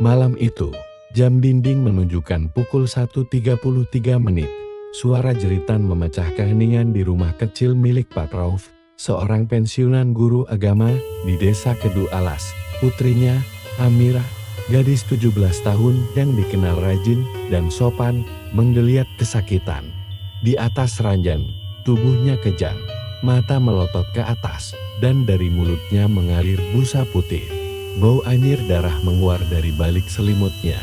Malam itu, jam dinding menunjukkan pukul 1.33. Suara jeritan memecah keheningan di rumah kecil milik Pak Rauf, seorang pensiunan guru agama di desa Kedu Alas. Putrinya, Amirah, gadis 17 tahun yang dikenal rajin dan sopan, menggeliat kesakitan. Di atas ranjang, tubuhnya kejang, mata melotot ke atas, dan dari mulutnya mengalir busa putih. Bau anyir darah menguar dari balik selimutnya.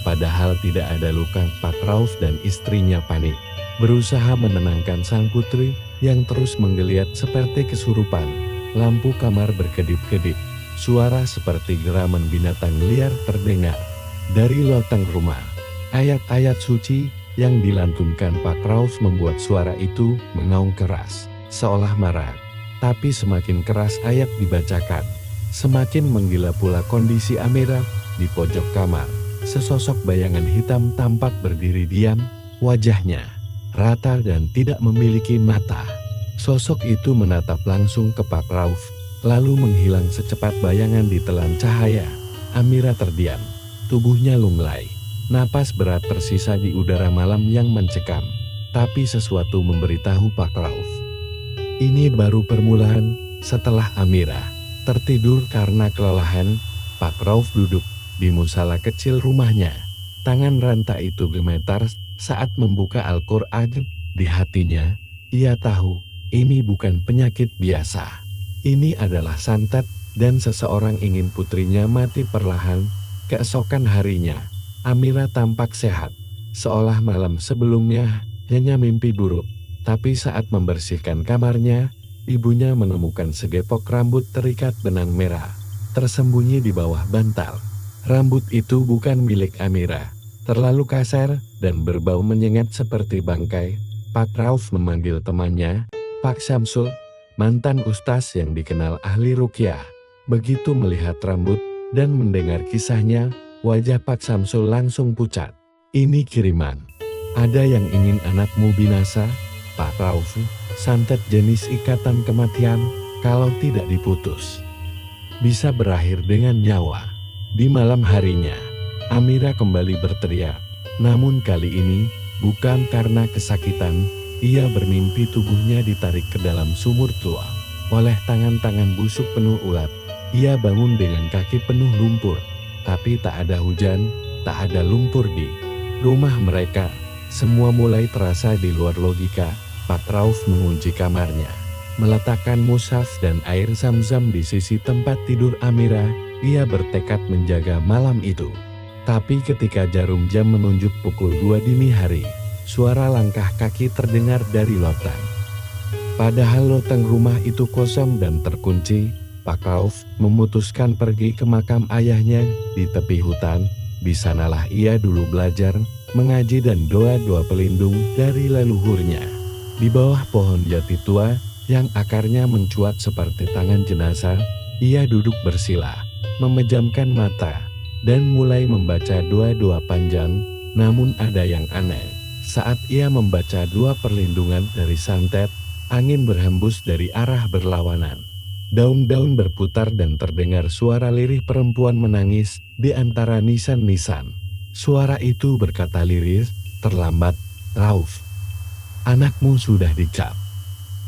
Padahal tidak ada luka. Pak Rauf dan istrinya panik, berusaha menenangkan sang putri yang terus menggeliat seperti kesurupan. Lampu kamar berkedip-kedip, suara seperti geraman binatang liar terdengar dari loteng rumah. Ayat-ayat suci yang dilantunkan Pak Rauf membuat suara itu mengaung keras, seolah marah. Tapi semakin keras ayat dibacakan, semakin menggila pula kondisi Amirah. Di pojok kamar, sesosok bayangan hitam tampak berdiri diam, wajahnya rata dan tidak memiliki mata. Sosok itu menatap langsung ke Pak Rauf, lalu menghilang secepat bayangan ditelan cahaya. Amirah terdiam, tubuhnya lunglai, napas berat tersisa di udara malam yang mencekam. Tapi sesuatu memberitahu Pak Rauf. Ini baru permulaan. Setelah Amirah tertidur karena kelelahan, Pak Rauf duduk di musala kecil rumahnya. Tangan ranta itu gemetar saat membuka Al-Quran. Di hatinya, ia tahu ini bukan penyakit biasa. Ini adalah santet dan seseorang ingin putrinya mati perlahan. Keesokan harinya, Amirah tampak sehat, seolah malam sebelumnya hanya mimpi buruk. Tapi saat membersihkan kamarnya, ibunya menemukan segepok rambut terikat benang merah, tersembunyi di bawah bantal. Rambut itu bukan milik Amirah, terlalu kasar dan berbau menyengat seperti bangkai. Pak Rauf memanggil temannya, Pak Syamsul, mantan ustaz yang dikenal ahli ruqyah. Begitu melihat rambut dan mendengar kisahnya, wajah Pak Syamsul langsung pucat. Ini kiriman. Ada yang ingin anakmu binasa, Pak Rauf. Santet jenis ikatan kematian, kalau tidak diputus, bisa berakhir dengan nyawa. Di malam harinya, Amirah kembali berteriak. Namun kali ini, bukan karena kesakitan, ia bermimpi tubuhnya ditarik ke dalam sumur tua oleh tangan-tangan busuk penuh ulat. Ia bangun dengan kaki penuh lumpur, tapi tak ada hujan, tak ada lumpur di rumah mereka. Semua mulai terasa di luar logika. Pak Rauf mengunci kamarnya, meletakkan mushaf dan air zam-zam di sisi tempat tidur Amirah. Ia bertekad menjaga malam itu. Tapi ketika jarum jam menunjuk pukul 2 dini hari, suara langkah kaki terdengar dari loteng. Padahal loteng rumah itu kosong dan terkunci. Pak Rauf memutuskan pergi ke makam ayahnya di tepi hutan. Di sanalah ia dulu belajar mengaji dan doa-doa pelindung dari leluhurnya. Di bawah pohon jati tua yang akarnya mencuat seperti tangan jenazah, ia duduk bersila, memejamkan mata, dan mulai membaca doa-doa panjang. Namun ada yang aneh. Saat ia membaca doa perlindungan dari santet, angin berhembus dari arah berlawanan. Daun-daun berputar dan terdengar suara lirih perempuan menangis di antara nisan-nisan. Suara itu berkata lirih, "Terlambat, Rauf. Anakmu sudah dicap."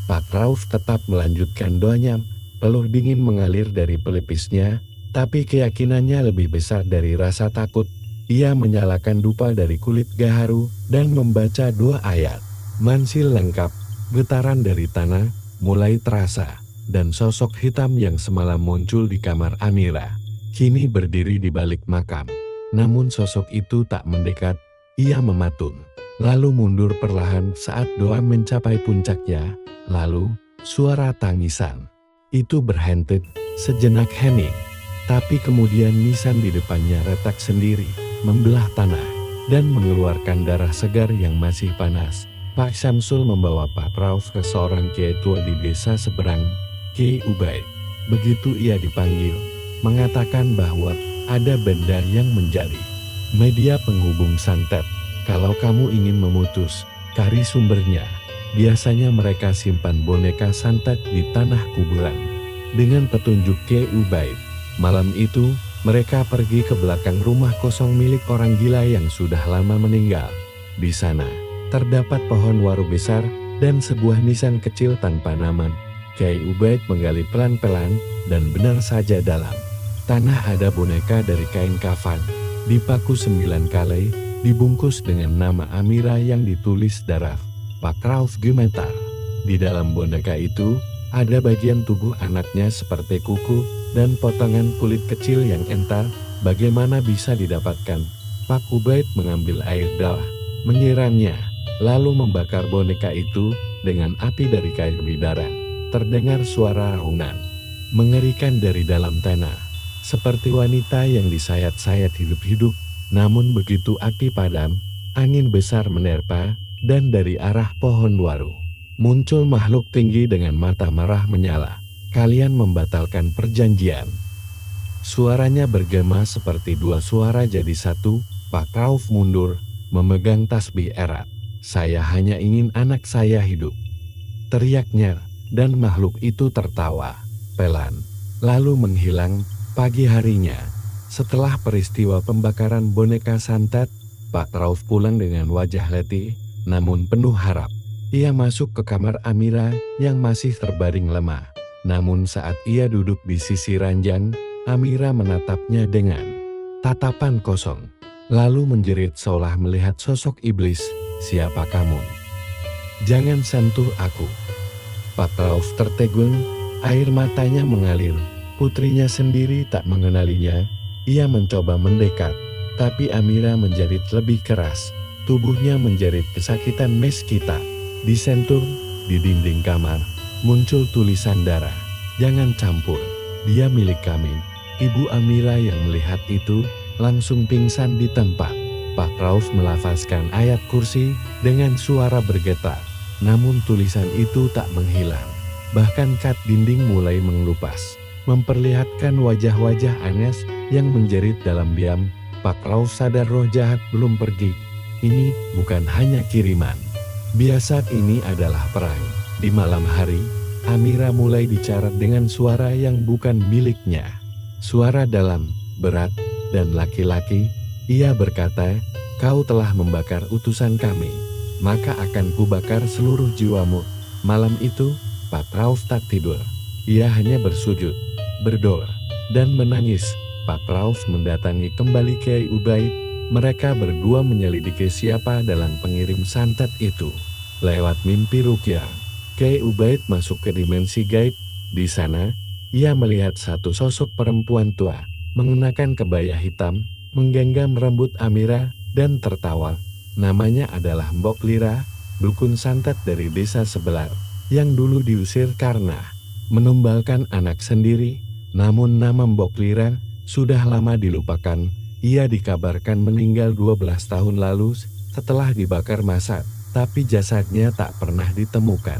Pak Rauf tetap melanjutkan doanya. Peluh dingin mengalir dari pelipisnya, tapi keyakinannya lebih besar dari rasa takut. Ia menyalakan dupa dari kulit gaharu dan membaca 2 ayat. Mansil lengkap, getaran dari tanah mulai terasa, dan sosok hitam yang semalam muncul di kamar Amirah kini berdiri di balik makam. Namun sosok itu tak mendekat. Ia mematung, lalu mundur perlahan saat doa mencapai puncaknya. Lalu, suara tangisan itu berhenti sejenak hening. Tapi kemudian nisan di depannya retak sendiri, membelah tanah, dan mengeluarkan darah segar yang masih panas. Pak Syamsul membawa Pak Rauf ke seorang kiai tua di desa seberang, Kiai Ubaid. Begitu ia dipanggil, mengatakan bahwa ada benda yang menjadi media penghubung santet. Kalau kamu ingin memutus, cari sumbernya. Biasanya mereka simpan boneka santet di tanah kuburan. Dengan petunjuk Kiai Ubaid, malam itu Mereka pergi ke belakang rumah kosong milik orang gila yang sudah lama meninggal. Di sana, terdapat pohon waru besar dan sebuah nisan kecil tanpa nama. Kyai Ubaid menggali pelan-pelan dan benar saja dalam tanah ada boneka dari kain kafan, dipaku 9 kali, dibungkus dengan nama Amira yang ditulis darah. Pak Rauf gemetar. Di dalam boneka itu, ada bagian tubuh anaknya seperti kuku dan potongan kulit kecil yang entar. Bagaimana bisa didapatkan? Pak Ubaid mengambil air dalah, menyiramnya, lalu membakar boneka itu dengan api dari kayu bidaran. Terdengar suara raungan mengerikan dari dalam tanah, seperti wanita yang disayat-sayat hidup-hidup. Namun begitu api padam, angin besar menerpa, dan dari arah pohon waru muncul makhluk tinggi dengan mata merah menyala. Kalian membatalkan perjanjian. Suaranya bergema seperti dua suara jadi satu. Pak Rauf mundur, memegang tasbih erat. Saya hanya ingin anak saya hidup, teriaknya, dan makhluk itu tertawa pelan, lalu menghilang. Pagi harinya, setelah peristiwa pembakaran boneka santet, Pak Rauf pulang dengan wajah letih, namun penuh harap. Ia masuk ke kamar Amira yang masih terbaring lemah. Namun saat ia duduk di sisi ranjang, Amira menatapnya dengan tatapan kosong, lalu menjerit seolah melihat sosok iblis. Siapa kamu? Jangan sentuh aku. Pak Rauf tertegun, air matanya mengalir. Putrinya sendiri tak mengenalinya. Ia mencoba mendekat, tapi Amira menjerit lebih keras. Tubuhnya menjerit kesakitan. Mes kita disentuh. Di dinding kamar muncul tulisan darah. Jangan campur, dia milik kami. Ibu Amira yang melihat itu langsung pingsan di tempat. Pak Rauf melafazkan ayat kursi dengan suara bergetar. Namun tulisan itu tak menghilang. Bahkan kat dinding mulai mengelupas, memperlihatkan wajah-wajah Anes yang menjerit dalam diam. Pak Rauf sadar roh jahat belum pergi. Ini bukan hanya kiriman biasa, ini adalah perang. Di malam hari, Amira mulai bicara dengan suara yang bukan miliknya. Suara dalam, berat, dan laki-laki. Ia berkata, kau telah membakar utusan kami, maka akan kubakar seluruh jiwamu. Malam itu, Pak Rauf tak tidur. Ia hanya bersujud, berdoa, dan menangis. Pak Rauf mendatangi kembali Kyai Ubaid. Mereka berdua menyelidiki siapa dalam pengirim santet itu. Lewat mimpi ruqyah, Kyai Ubaid masuk ke dimensi gaib. Di sana, ia melihat satu sosok perempuan tua, mengenakan kebaya hitam, menggenggam rambut Amira, dan tertawa. Namanya adalah Mbok Lira, dukun santet dari desa sebelah, yang dulu diusir karena menumbalkan anak sendiri. Namun nama Mbok Lira sudah lama dilupakan. Ia dikabarkan meninggal 12 tahun lalu setelah dibakar masak, tapi jasadnya tak pernah ditemukan.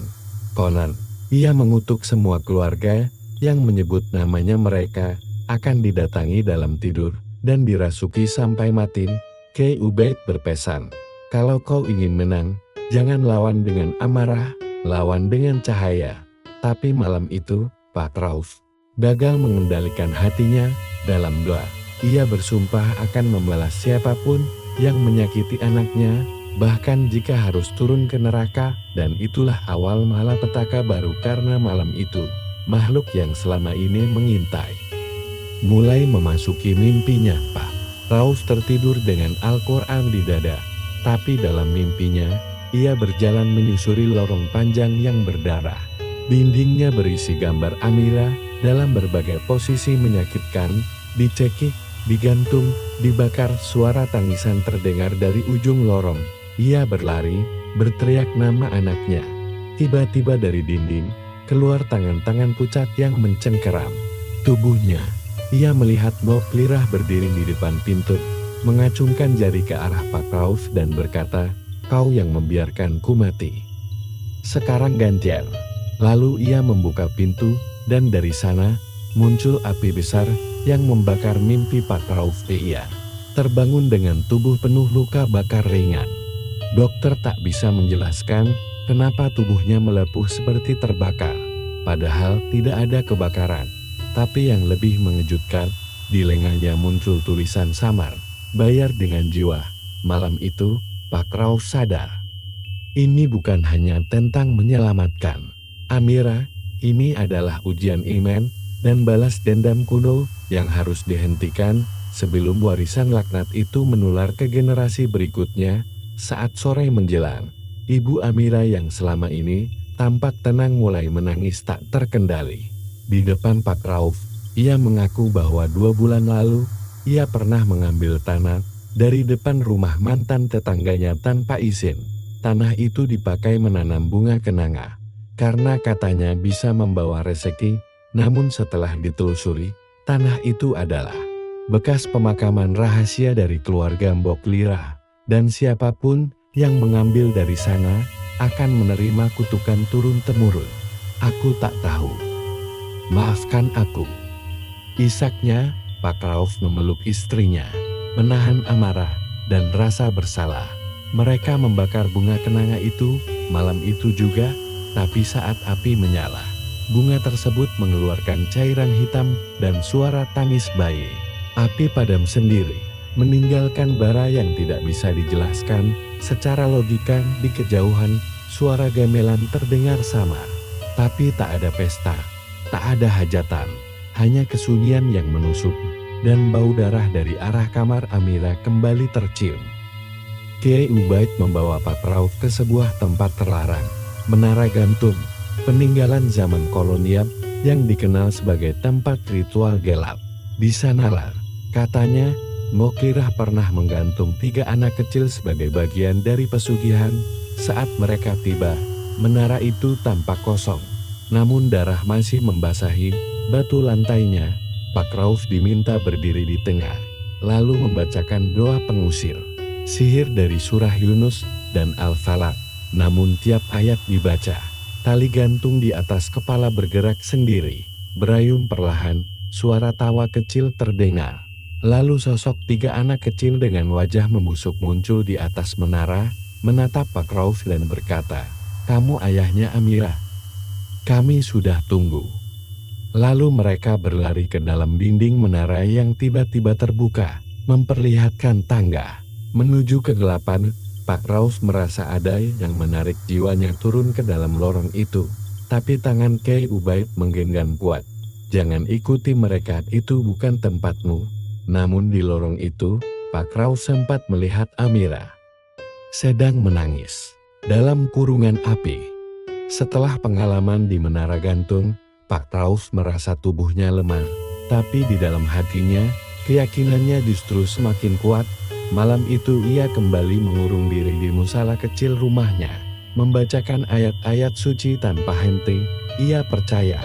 Konon, ia mengutuk semua keluarga yang menyebut namanya. Mereka akan didatangi dalam tidur dan dirasuki sampai mati. Kyai Ubaid berpesan, kalau kau ingin menang, jangan lawan dengan amarah, lawan dengan cahaya. Tapi malam itu, Pak Rauf gagal mengendalikan hatinya. Dalam doa, ia bersumpah akan membalas siapapun yang menyakiti anaknya, bahkan jika harus turun ke neraka. Dan itulah awal malapetaka baru, karena malam itu, makhluk yang selama ini mengintai mulai memasuki mimpinya. Pak Rauf tertidur dengan Al-Quran di dada, tapi dalam mimpinya, ia berjalan menyusuri lorong panjang yang berdarah. Dindingnya berisi gambar Amira dalam berbagai posisi menyakitkan, dicekik, digantung, dibakar. Suara tangisan terdengar dari ujung lorong. Ia berlari, berteriak nama anaknya. Tiba-tiba dari dinding, keluar tangan-tangan pucat yang mencengkeram tubuhnya. Ia melihat Mbok Lirah berdiri di depan pintu, mengacungkan jari ke arah Pak Rauf dan berkata, kau yang membiarkanku mati, sekarang gantian. Lalu ia membuka pintu, dan dari sana muncul api besar yang membakar mimpi Pak Rauf. Ia terbangun dengan tubuh penuh luka bakar ringan. Dokter tak bisa menjelaskan kenapa tubuhnya melepuh seperti terbakar, padahal tidak ada kebakaran. Tapi yang lebih mengejutkan, Di lengannya muncul tulisan samar, bayar dengan jiwa. Malam itu, Pak Rauf sadar. Ini bukan hanya tentang menyelamatkan Amira, ini adalah ujian iman dan balas dendam kuno yang harus dihentikan sebelum warisan laknat itu menular ke generasi berikutnya. Saat sore menjelang, Ibu Amira yang selama ini tampak tenang mulai menangis tak terkendali. Di depan Pak Rauf, ia mengaku bahwa 2 bulan lalu, ia pernah mengambil tanah dari depan rumah mantan tetangganya tanpa izin. Tanah itu dipakai menanam bunga kenanga, karena katanya bisa membawa rezeki. Namun setelah ditelusuri, tanah itu adalah bekas pemakaman rahasia dari keluarga Mbok Lira, dan siapapun yang mengambil dari sana akan menerima kutukan turun-temurun. Aku tak tahu. Maafkan aku. Isaknya, Pak Rauf memeluk istrinya, menahan amarah dan rasa bersalah. Mereka membakar bunga kenanga itu malam itu juga, tapi saat api menyala, bunga tersebut mengeluarkan cairan hitam dan suara tangis bayi. Api padam sendiri, meninggalkan bara yang tidak bisa dijelaskan. Secara logika di kejauhan, suara gamelan terdengar samar. Tapi tak ada pesta, tak ada hajatan, hanya kesunyian yang menusuk, dan bau darah dari arah kamar Amira kembali tercium. Kiai Ubaid membawa Pak Rauf ke sebuah tempat terlarang, menara gantung, peninggalan zaman kolonial yang dikenal sebagai tempat ritual gelap. Di sanalah, katanya, Mbok Lira pernah menggantung 3 anak kecil sebagai bagian dari pesugihan. Saat mereka tiba, menara itu tampak kosong, namun darah masih membasahi batu lantainya. Pak Rauf diminta berdiri di tengah, lalu membacakan doa pengusir sihir dari surah Yunus dan Al-Falaq. Namun tiap ayat dibaca, tali gantung di atas kepala bergerak sendiri. Berayun perlahan, suara tawa kecil terdengar. Lalu sosok 3 anak kecil dengan wajah membusuk muncul di atas menara, menatap Pak Rauf dan berkata, "Kamu ayahnya Amira. Kami sudah tunggu." Lalu mereka berlari ke dalam dinding menara yang tiba-tiba terbuka, memperlihatkan tangga menuju kegelapan. Pak Rauf merasa ada yang menarik jiwanya turun ke dalam lorong itu. Tapi tangan Kiai Ubaid menggenggam kuat. "Jangan ikuti mereka, itu bukan tempatmu." Namun di lorong itu, Pak Rauf sempat melihat Amira sedang menangis dalam kurungan api. Setelah pengalaman di menara gantung, Pak Rauf merasa tubuhnya lemah. Tapi di dalam hatinya, keyakinannya justru semakin kuat. Malam itu ia kembali mengurung diri di musala kecil rumahnya, membacakan ayat-ayat suci tanpa henti. Ia percaya,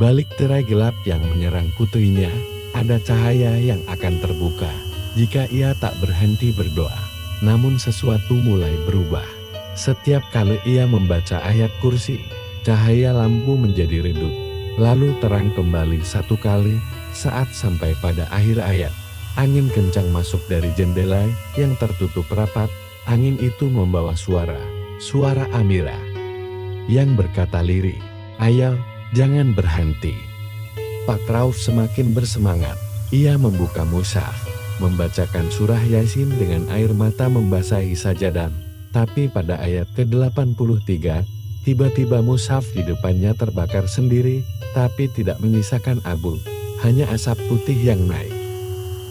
balik tirai gelap yang menyerang putrinya, ada cahaya yang akan terbuka jika ia tak berhenti berdoa. Namun sesuatu mulai berubah. Setiap kali ia membaca ayat kursi, cahaya lampu menjadi redup, lalu terang kembali 1 kali. Saat sampai pada akhir ayat, angin kencang masuk dari jendela yang tertutup rapat. Angin itu membawa suara Amira yang berkata lirih, "Ayo, jangan berhenti." Pak Rauf semakin bersemangat. Ia membuka mushaf, membacakan surah Yasin dengan air mata membasahi sajadah. Tapi pada ayat ke-83, tiba-tiba mushaf di depannya terbakar sendiri, tapi tidak menyisakan abu, hanya asap putih yang naik.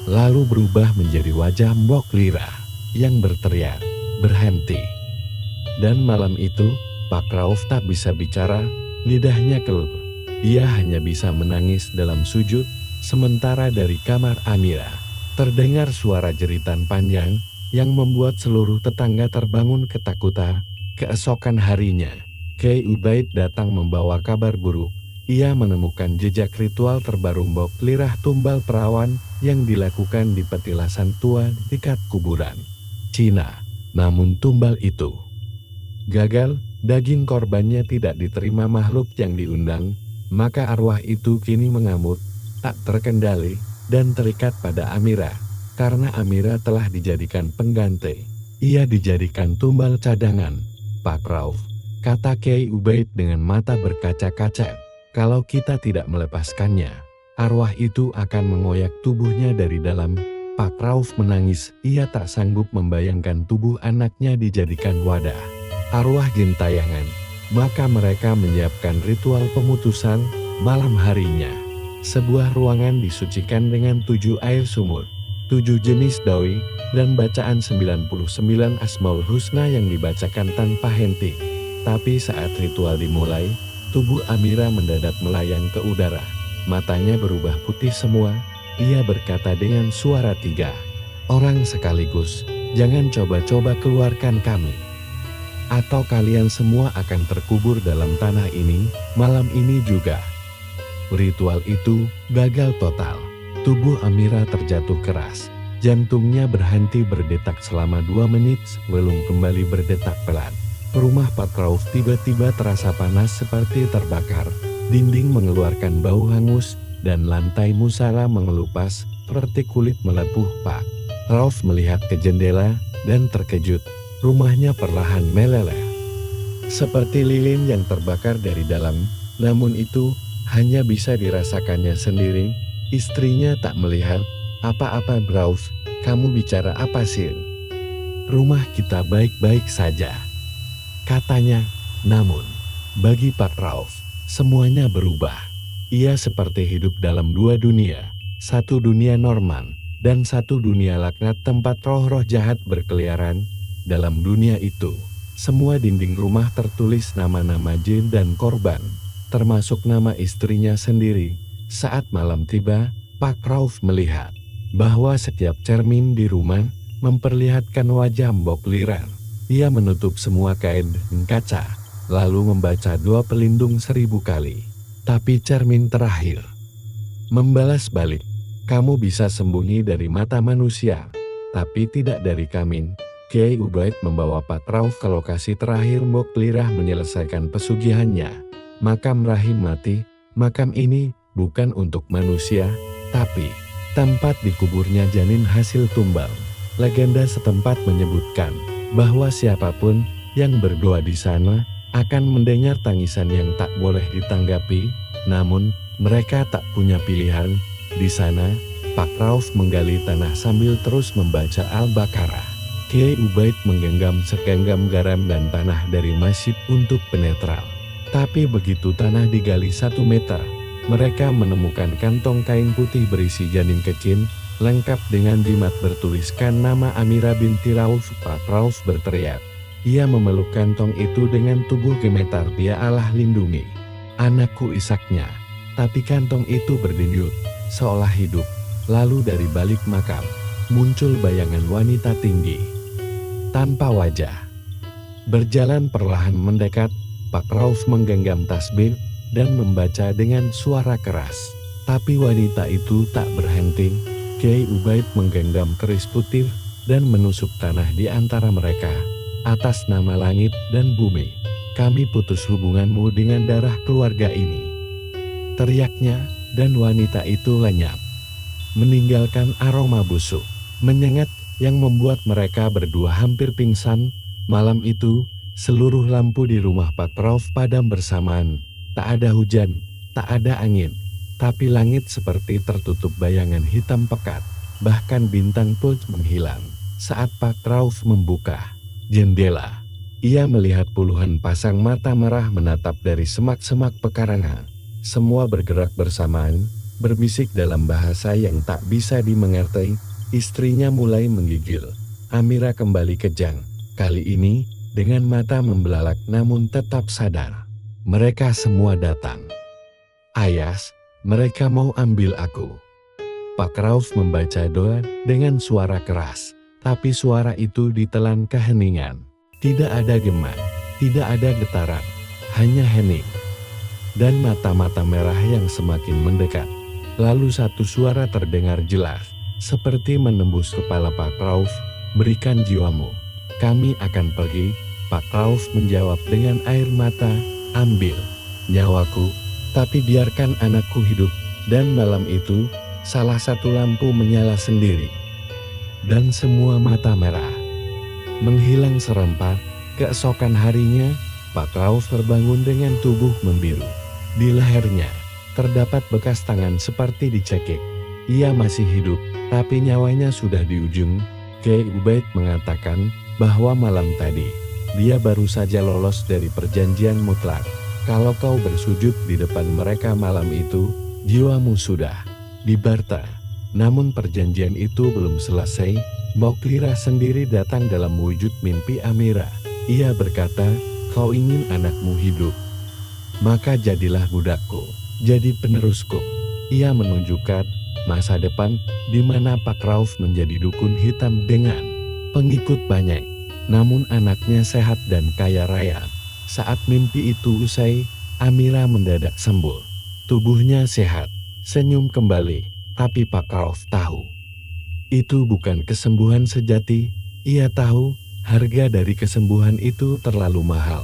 Lalu berubah menjadi wajah Mbok Lira yang berteriak, "Berhenti!" Dan malam itu, Pak Rauf tak bisa bicara, lidahnya keluh. Ia hanya bisa menangis dalam sujud. Sementara dari kamar Amira, terdengar suara jeritan panjang yang membuat seluruh tetangga terbangun ketakutan. Keesokan harinya, Kiai Ubaid datang membawa kabar buruk. Ia menemukan jejak ritual terbaru Mbok Lirah tumbal perawan yang dilakukan di petilasan tua dekat kuburan Cina. Namun tumbal itu gagal, daging korbannya tidak diterima makhluk yang diundang. Maka arwah itu kini mengamuk, tak terkendali, dan terikat pada Amira. Karena Amira telah dijadikan pengganti, ia dijadikan tumbal cadangan. "Pak Rauf," kata Kiai Ubaid dengan mata berkaca-kaca, "kalau kita tidak melepaskannya, arwah itu akan mengoyak tubuhnya dari dalam. Pak Rauf menangis, ia tak sanggup membayangkan tubuh anaknya dijadikan wadah arwah gentayangan. Maka mereka menyiapkan ritual pemutusan malam harinya. Sebuah ruangan disucikan dengan 7 air sumur, 7 jenis dawai, dan bacaan 99 Asmaul Husna yang dibacakan tanpa henti. Tapi saat ritual dimulai, tubuh Amira mendadak melayang ke udara. Matanya berubah putih semua. Ia berkata dengan suara 3 orang sekaligus, "Jangan coba-coba keluarkan kami. Atau kalian semua akan terkubur dalam tanah ini, malam ini juga." Ritual itu gagal total. Tubuh Amira terjatuh keras. Jantungnya berhenti berdetak selama 2 menit sebelum kembali berdetak pelan. Rumah Pak Rauf tiba-tiba terasa panas seperti terbakar. Dinding mengeluarkan bau hangus, dan lantai musara mengelupas seperti kulit melepuh. Pak Rauf melihat ke jendela dan terkejut. Rumahnya perlahan meleleh seperti lilin yang terbakar dari dalam. Namun itu hanya bisa dirasakannya sendiri. Istrinya tak melihat apa-apa. "Rauf, kamu bicara apa sih? Rumah kita baik-baik saja," katanya. Namun bagi Pak Rauf semuanya berubah. Ia seperti hidup dalam 2 dunia, satu dunia Norman, dan satu dunia laknat tempat roh-roh jahat berkeliaran. Dalam dunia itu, semua dinding rumah tertulis nama-nama jin dan korban, termasuk nama istrinya sendiri. Saat malam tiba, Pak Rauf melihat bahwa setiap cermin di rumah memperlihatkan wajah Mbok Liran. Ia menutup semua kain dan kaca, lalu membaca doa pelindung 1000 kali. Tapi cermin terakhir membalas balik, "Kamu bisa sembunyi dari mata manusia, tapi tidak dari kami." Kiai Ubaid membawa Pak Rauf ke lokasi terakhir Mbok Lirah menyelesaikan pesugihannya. Makam Rahim mati. Makam ini bukan untuk manusia, tapi tempat dikuburnya janin hasil tumbal. Legenda setempat menyebutkan bahwa siapapun yang berdoa di sana akan mendengar tangisan yang tak boleh ditanggapi. Namun mereka tak punya pilihan. Di sana Pak Rauf menggali tanah sambil terus membaca Al-Baqarah. Kiai Ubaid menggenggam segenggam garam dan tanah dari masjid untuk penetral. Tapi begitu tanah digali 1 meter, mereka menemukan kantong kain putih berisi janin kecil, lengkap dengan jimat bertuliskan nama Amira binti Rauf. Pak Rauf berteriak. Ia memeluk kantong itu dengan tubuh gemetar. "Ya Allah, lindungi anakku," isaknya. Tapi kantong itu berdenyut, seolah hidup. Lalu dari balik makam muncul bayangan wanita tinggi, tanpa wajah, berjalan perlahan mendekat. Pak Rauf menggenggam tasbih dan membaca dengan suara keras. Tapi wanita itu tak berhenti. Kiai Ubaid menggenggam keris putih dan menusuk tanah di antara mereka. "Atas nama langit dan bumi, kami putus hubunganmu dengan darah keluarga ini," teriaknya, dan wanita itu lenyap, meninggalkan aroma busuk menyengat yang membuat mereka berdua hampir pingsan. Malam itu, seluruh lampu di rumah Pak Rauf padam bersamaan. Tak ada hujan, tak ada angin, tapi langit seperti tertutup bayangan hitam pekat. Bahkan bintang pun menghilang. Saat Pak Rauf membuka jendela, ia melihat puluhan pasang mata merah menatap dari semak-semak pekarangan. Semua bergerak bersamaan, berbisik dalam bahasa yang tak bisa dimengerti. Istrinya mulai menggigil. Amira kembali kejang, kali ini dengan mata membelalak namun tetap sadar. "Mereka semua datang, Ayas, mereka mau ambil aku." Pak Rauf membaca doa dengan suara keras, tapi suara itu ditelan keheningan. Tidak ada gema, tidak ada getaran, hanya hening dan mata-mata merah yang semakin mendekat. Lalu satu suara terdengar jelas, seperti menembus kepala Pak Rauf, "Berikan jiwamu, kami akan pergi." Pak Rauf menjawab dengan air mata, "Ambil nyawaku, tapi biarkan anakku hidup." Dan malam itu, salah satu lampu menyala sendiri, dan semua mata merah menghilang serempak. Keesokan harinya, Pak Rauf terbangun dengan tubuh membiru. Di lehernya terdapat bekas tangan seperti dicekik. Ia masih hidup, tapi nyawanya sudah di ujung. Kiai Ubaid mengatakan bahwa malam tadi, dia baru saja lolos dari perjanjian mutlak. Kalau kau bersujud di depan mereka malam itu, jiwamu sudah dibarta. Namun perjanjian itu belum selesai. Mbok Lira sendiri datang dalam wujud mimpi Amira. Ia berkata, kau ingin anakmu hidup, maka jadilah budakku, jadi penerusku. Ia menunjukkan masa depan di mana Pak Rauf menjadi dukun hitam dengan pengikut banyak. Namun anaknya sehat dan kaya raya. Saat mimpi itu usai, Amira mendadak sembuh. Tubuhnya sehat, senyum kembali, tapi Pak Rauf tahu itu bukan kesembuhan sejati. Ia tahu harga dari kesembuhan itu terlalu mahal.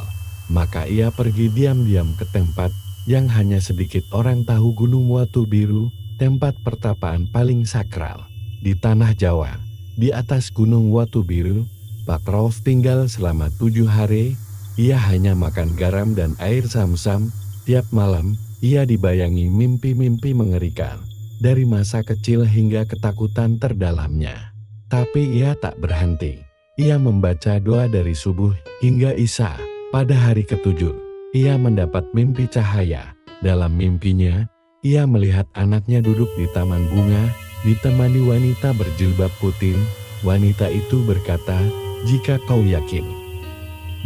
Maka ia pergi diam-diam ke tempat yang hanya sedikit orang tahu, Gunung Watu Biru, tempat pertapaan paling sakral di tanah Jawa. Di atas Gunung Watu Biru, Pak Rauf tinggal selama 7 hari. Ia hanya makan garam dan air zam-zam. Tiap malam, ia dibayangi mimpi-mimpi mengerikan. Dari masa kecil hingga ketakutan terdalamnya. Tapi ia tak berhenti. Ia membaca doa dari subuh hingga isya. Pada hari ketujuh, ia mendapat mimpi cahaya. Dalam mimpinya, ia melihat anaknya duduk di taman bunga, ditemani wanita berjilbab putih. Wanita itu berkata, jika kau yakin,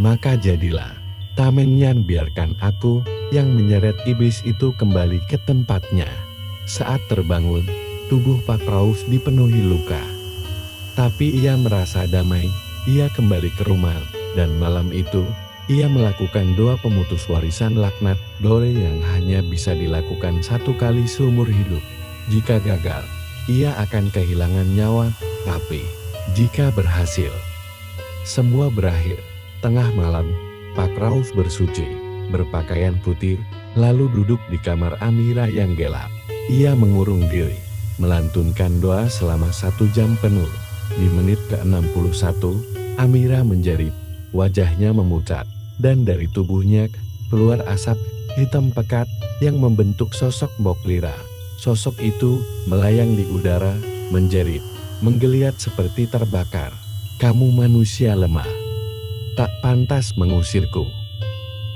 maka jadilah. Tamenyan, biarkan aku yang menyeret iblis itu kembali ke tempatnya. Saat terbangun, tubuh Pak Rauf dipenuhi luka. Tapi ia merasa damai. Ia kembali ke rumah, dan malam itu, ia melakukan doa pemutus warisan laknat, doa yang hanya bisa dilakukan 1 kali seumur hidup. Jika gagal, ia akan kehilangan nyawa, tapi jika berhasil, semua berakhir. Tengah malam, Pak Rauf bersuci, berpakaian putih, lalu duduk di kamar Amira yang gelap. Ia mengurung diri, melantunkan doa selama 1 jam penuh. Di menit ke-61, Amira menjerit, wajahnya memucat, dan dari tubuhnya keluar asap hitam pekat yang membentuk sosok Mbok Lira. Sosok itu melayang di udara, menjerit, menggeliat seperti terbakar. Kamu manusia lemah, tak pantas mengusirku.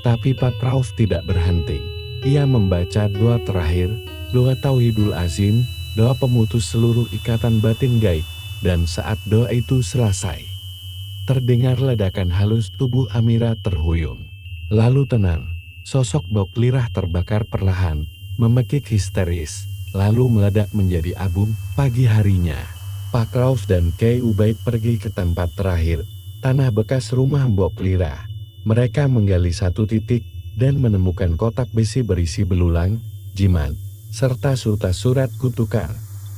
Tapi Pak Rauf tidak berhenti. Ia membaca doa terakhir, doa Tauhidul Azim, doa pemutus seluruh ikatan batin gaib. Dan saat doa itu selesai, terdengar ledakan halus, tubuh Amira terhuyung. Lalu tenang, sosok Mbok Lira terbakar perlahan, memekik histeris, lalu meledak menjadi abu. Pagi harinya, Pak Rauf dan Kiai Ubaid pergi ke tempat terakhir, tanah bekas rumah Mbok Lira. Mereka menggali 1 titik dan menemukan kotak besi berisi belulang, jimat, serta surat kutukan.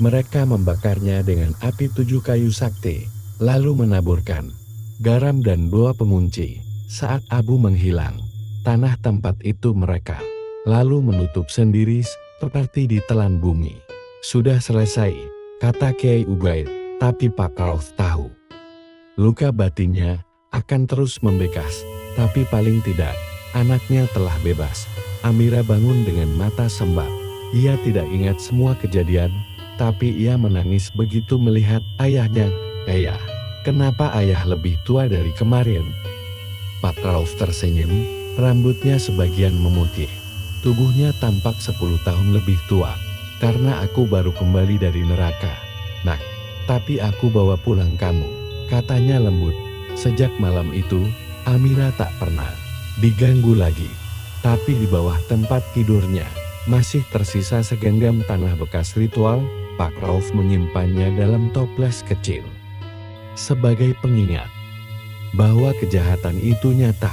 Mereka membakarnya dengan api 7 kayu sakti, lalu menaburkan garam dan 2 pemunci. Saat abu menghilang, tanah tempat itu mereka lalu menutup sendiri seperti ditelan bumi. Sudah selesai, kata Kiai Ubaid, tapi Pak Rauf tahu luka batinnya akan terus membekas. Tapi paling tidak, anaknya telah bebas. Amira bangun dengan mata sembab. Ia tidak ingat semua kejadian, tapi ia menangis begitu melihat ayahnya. Ayah, kenapa ayah lebih tua dari kemarin? Pak Rauf tersenyum, rambutnya sebagian memutih. Tubuhnya tampak 10 tahun lebih tua, karena aku baru kembali dari neraka. Nah, tapi aku bawa pulang kamu, katanya lembut. Sejak malam itu, Amira tak pernah diganggu lagi. Tapi di bawah tempat tidurnya, masih tersisa segenggam tanah bekas ritual. Pak Rauf menyimpannya dalam toples kecil, sebagai pengingat bahwa kejahatan itu nyata,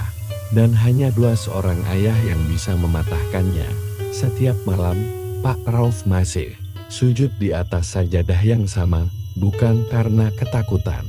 dan hanya 2 seorang ayah yang bisa mematahkannya. Setiap malam, Pak Rauf masih sujud di atas sajadah yang sama, bukan karena ketakutan,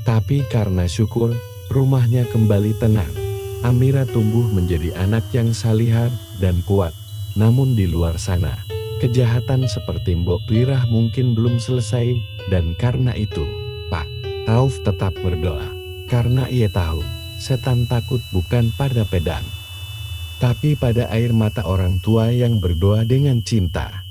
tapi karena syukur. Rumahnya kembali tenang. Amira tumbuh menjadi anak yang salihah dan kuat. Namun di luar sana, kejahatan seperti Mbok Lira mungkin belum selesai, dan karena itu, Pak Rauf tetap berdoa. Karena ia tahu, setan takut bukan pada pedang, tapi pada air mata orang tua yang berdoa dengan cinta.